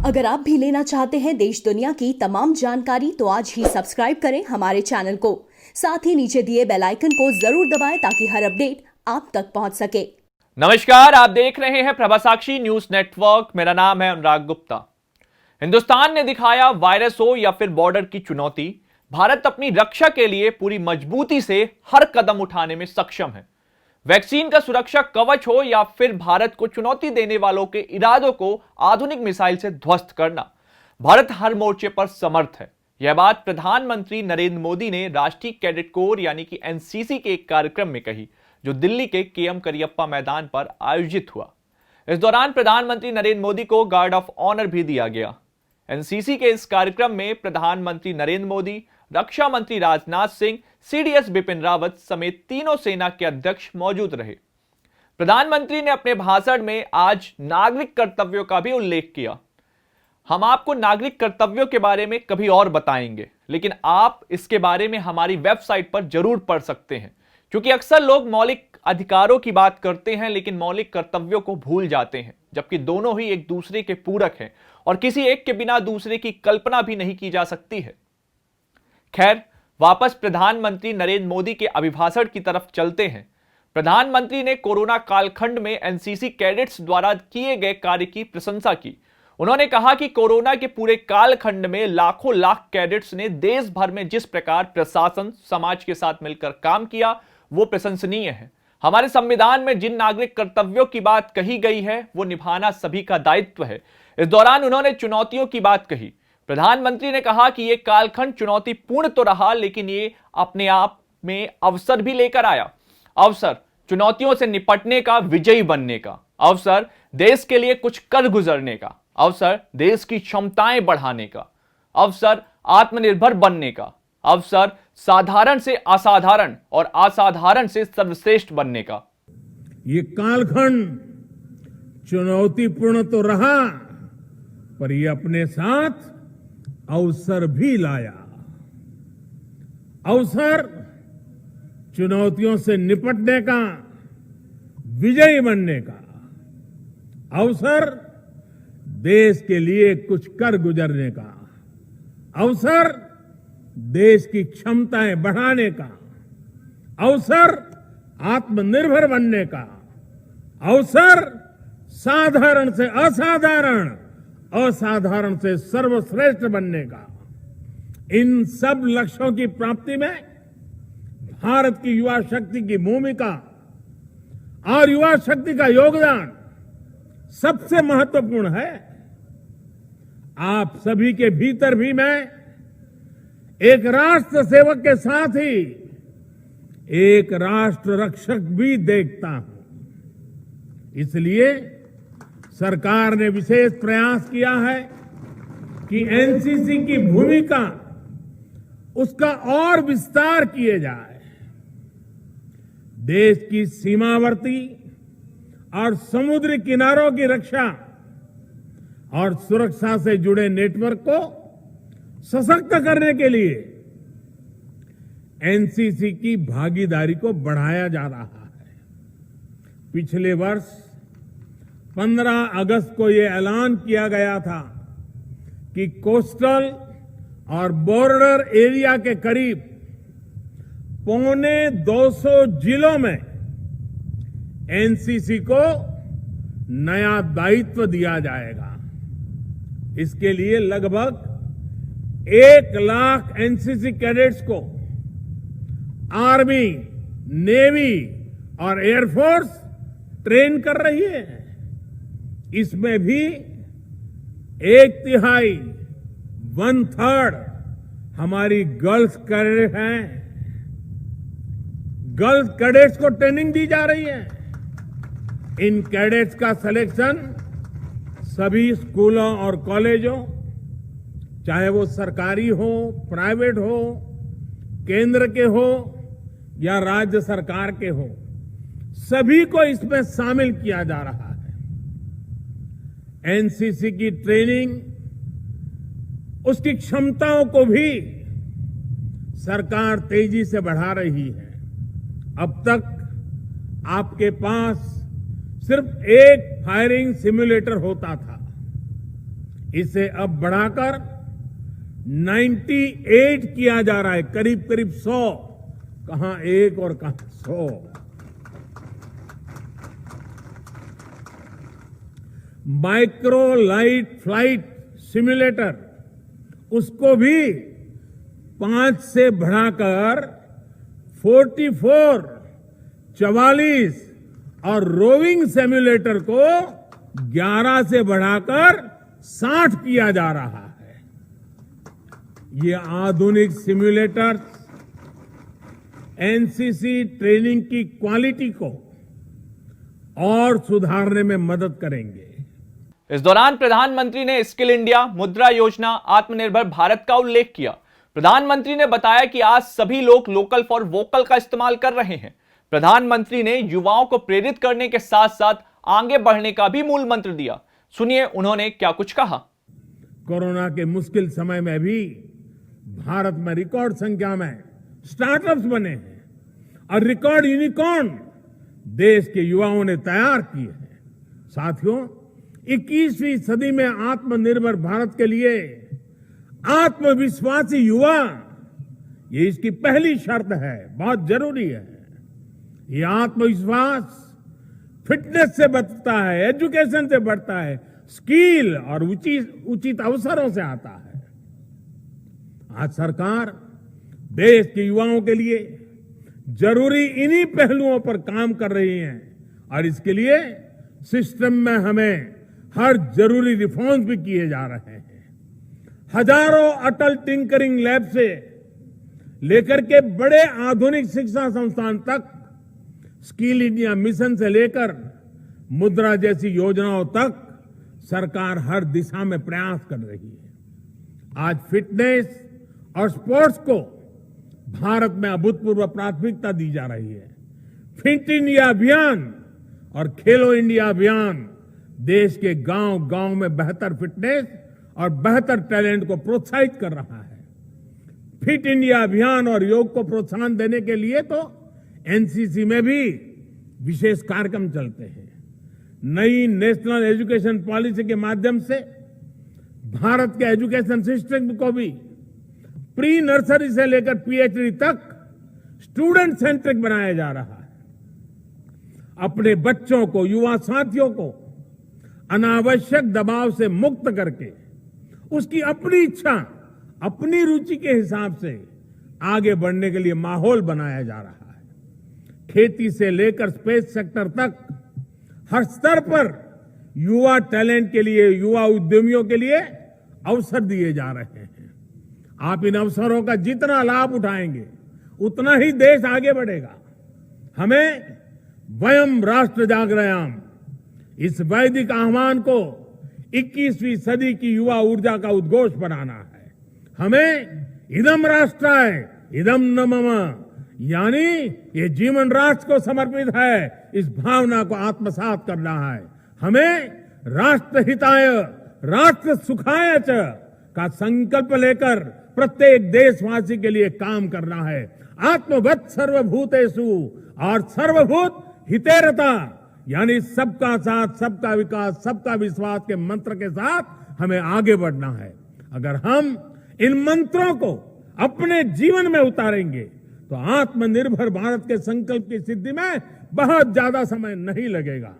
अगर आप भी लेना चाहते हैं देश दुनिया की तमाम जानकारी तो आज ही सब्सक्राइब करें हमारे चैनल को। साथ ही नीचे दिए बेल आइकन को जरूर दबाएं ताकि हर अपडेट आप तक पहुंच सके। नमस्कार, आप देख रहे हैं प्रभासाक्षी न्यूज नेटवर्क। मेरा नाम है अनुराग गुप्ता। हिंदुस्तान ने दिखाया वायरस हो या फिर बॉर्डर की चुनौती, भारत अपनी रक्षा के लिए पूरी मजबूती से हर कदम उठाने में सक्षम है। वैक्सीन का सुरक्षा कवच हो या फिर भारत को चुनौती देने वालों के इरादों को आधुनिक मिसाइल से ध्वस्त करना, भारत हर मोर्चे पर समर्थ है। यह बात प्रधानमंत्री नरेंद्र मोदी ने राष्ट्रीय कैडेट कोर यानी कि एनसीसी के एक कार्यक्रम में कही, जो दिल्ली के केएम करियप्पा मैदान पर आयोजित हुआ। इस दौरान प्रधानमंत्री नरेंद्र मोदी को गार्ड ऑफ ऑनर भी दिया गया। एनसीसी के इस कार्यक्रम में प्रधानमंत्री नरेंद्र मोदी, रक्षा मंत्री राजनाथ सिंह, सीडीएस बिपिन रावत समेत तीनों सेना के अध्यक्ष मौजूद रहे। प्रधानमंत्री ने अपने भाषण में आज नागरिक कर्तव्यों का भी उल्लेख किया। हम आपको नागरिक कर्तव्यों के बारे में कभी और बताएंगे, लेकिन आप इसके बारे में हमारी वेबसाइट पर जरूर पढ़ सकते हैं, क्योंकि अक्सर लोग मौलिक अधिकारों की बात करते हैं लेकिन मौलिक कर्तव्यों को भूल जाते हैं, जबकि दोनों ही एक दूसरे के पूरक हैं और किसी एक के बिना दूसरे की कल्पना भी नहीं की जा सकती है। खैर, वापस प्रधानमंत्री नरेंद्र मोदी के अभिभाषण की तरफ चलते हैं। प्रधानमंत्री ने कोरोना कालखंड में एनसीसी कैडेट्स द्वारा किए गए कार्य की प्रशंसा की। उन्होंने कहा कि कोरोना के पूरे कालखंड में लाखों लाख कैडेट्स ने देश भर में जिस प्रकार प्रशासन समाज के साथ मिलकर काम किया, वो प्रशंसनीय है। हमारे संविधान में जिन नागरिक कर्तव्यों की बात कही गई है, वो निभाना सभी का दायित्व है। इस दौरान उन्होंने चुनौतियों की बात कही। प्रधानमंत्री ने कहा कि यह कालखंड चुनौतीपूर्ण तो रहा, लेकिन ये अपने आप में अवसर भी लेकर आया। अवसर चुनौतियों से निपटने का, विजयी बनने का। अवसर देश के लिए कुछ कर गुजरने का। अवसर देश की क्षमताएं बढ़ाने का। अवसर आत्मनिर्भर बनने का। अवसर साधारण से असाधारण और असाधारण से सर्वश्रेष्ठ बनने का। ये कालखंड चुनौतीपूर्ण तो रहा, पर ये अपने साथ अवसर भी लाया। अवसर चुनौतियों से निपटने का, विजयी बनने का। अवसर देश के लिए कुछ कर गुजरने का। अवसर देश की क्षमताएं बढ़ाने का। अवसर आत्मनिर्भर बनने का। अवसर साधारण से असाधारण, असाधारण से सर्वश्रेष्ठ बनने का। इन सब लक्ष्यों की प्राप्ति में भारत की युवा शक्ति की भूमिका और युवा शक्ति का योगदान सबसे महत्वपूर्ण है। आप सभी के भीतर भी मैं एक राष्ट्र सेवक के साथ ही एक राष्ट्र रक्षक भी देखता हूं। इसलिए सरकार ने विशेष प्रयास किया है कि एनसीसी की भूमिका उसका और विस्तार किए जाए। देश की सीमावर्ती और समुद्री किनारों की रक्षा और सुरक्षा से जुड़े नेटवर्क को सशक्त करने के लिए एनसीसी की भागीदारी को बढ़ाया जा रहा है। पिछले वर्ष 15 अगस्त को यह ऐलान किया गया था कि कोस्टल और बॉर्डर एरिया के करीब 250 जिलों में एनसीसी को नया दायित्व दिया जाएगा। इसके लिए लगभग 1 लाख एनसीसी कैडेट्स को आर्मी, नेवी और एयरफोर्स ट्रेन कर रही है। इसमें भी 1/3, 1/3 हमारी गर्ल्स कैडेट हैं। गर्ल्स कैडेट्स को ट्रेनिंग दी जा रही है। इन कैडेट्स का सिलेक्शन सभी स्कूलों और कॉलेजों, चाहे वो सरकारी हो, प्राइवेट हो, केंद्र के हो या राज्य सरकार के हो, सभी को इसमें शामिल किया जा रहा है। एनसीसी की ट्रेनिंग, उसकी क्षमताओं को भी सरकार तेजी से बढ़ा रही है। अब तक आपके पास सिर्फ एक फायरिंग सिमुलेटर होता था। इसे अब बढ़ाकर 98 किया जा रहा है, करीब करीब 100, कहां 1 और कहां 100। माइक्रो लाइट फ्लाइट सिमुलेटर, उसको भी 5 से बढ़ाकर 44 और रोविंग सिमुलेटर को 11 से बढ़ाकर 60 किया जा रहा है। ये आधुनिक सिमुलेटर एनसीसी ट्रेनिंग की क्वालिटी को और सुधारने में मदद करेंगे। इस दौरान प्रधानमंत्री ने स्किल इंडिया, मुद्रा योजना, आत्मनिर्भर भारत का उल्लेख किया। प्रधानमंत्री ने बताया कि आज सभी लोग लोकल फॉर वोकल का इस्तेमाल कर रहे हैं। प्रधानमंत्री ने युवाओं को प्रेरित करने के साथ साथ आगे बढ़ने का भी मूल मंत्र दिया। सुनिए उन्होंने क्या कुछ कहा। कोरोना के मुश्किल समय में भी भारत में रिकॉर्ड संख्या में स्टार्टअप्स बने हैं और रिकॉर्ड यूनिकॉर्न देश के युवाओं ने तैयार किए हैं। साथियों, 21वीं सदी में आत्मनिर्भर भारत के लिए आत्मविश्वासी युवा, ये इसकी पहली शर्त है, बहुत जरूरी है। ये आत्मविश्वास फिटनेस से बढ़ता है, एजुकेशन से बढ़ता है, स्किल और उचित अवसरों से आता है। आज सरकार देश के युवाओं के लिए जरूरी इन्हीं पहलुओं पर काम कर रही है और इसके लिए सिस्टम में हमें हर जरूरी रिफॉर्म्स भी किए जा रहे हैं। हजारों अटल टिंकरिंग लैब से लेकर के बड़े आधुनिक शिक्षा संस्थान तक, स्किल इंडिया मिशन से लेकर मुद्रा जैसी योजनाओं तक सरकार हर दिशा में प्रयास कर रही है। आज फिटनेस और स्पोर्ट्स को भारत में अभूतपूर्व प्राथमिकता दी जा रही है। फिट इंडिया अभियान और खेलो इंडिया अभियान देश के गांव-गांव में बेहतर फिटनेस और बेहतर टैलेंट को प्रोत्साहित कर रहा है। फिट इंडिया अभियान और योग को प्रोत्साहन देने के लिए तो एनसीसी में भी विशेष कार्यक्रम चलते हैं। नई नेशनल एजुकेशन पॉलिसी के माध्यम से भारत के एजुकेशन सिस्टम को भी प्री नर्सरी से लेकर पीएचडी तक स्टूडेंट सेंट्रिक बनाया जा रहा है। अपने बच्चों को, युवा साथियों को अनावश्यक दबाव से मुक्त करके उसकी अपनी इच्छा, अपनी रुचि के हिसाब से आगे बढ़ने के लिए माहौल बनाया जा रहा है। खेती से लेकर स्पेस सेक्टर तक हर स्तर पर युवा टैलेंट के लिए, युवा उद्यमियों के लिए अवसर दिए जा रहे हैं। आप इन अवसरों का जितना लाभ उठाएंगे उतना ही देश आगे बढ़ेगा। हमें वयम राष्ट्र जागरयाम, इस वैदिक आह्वान को 21वीं सदी की युवा ऊर्जा का उद्घोष बनाना है। हमें इदम राष्ट्राय इदम न मम, यानी ये जीवन राष्ट्र को समर्पित है, इस भावना को आत्मसात करना है। हमें राष्ट्र हिताय राष्ट्र सुखाय च का संकल्प लेकर प्रत्येक देशवासी के लिए काम करना है। आत्मवत् सर्वभूतेषु और सर्वभूत हितेरता, यानी सबका साथ, सबका विकास, सबका विश्वास के मंत्र के साथ हमें आगे बढ़ना है। अगर हम इन मंत्रों को अपने जीवन में उतारेंगे तो आत्मनिर्भर भारत के संकल्प की सिद्धि में बहुत ज्यादा समय नहीं लगेगा।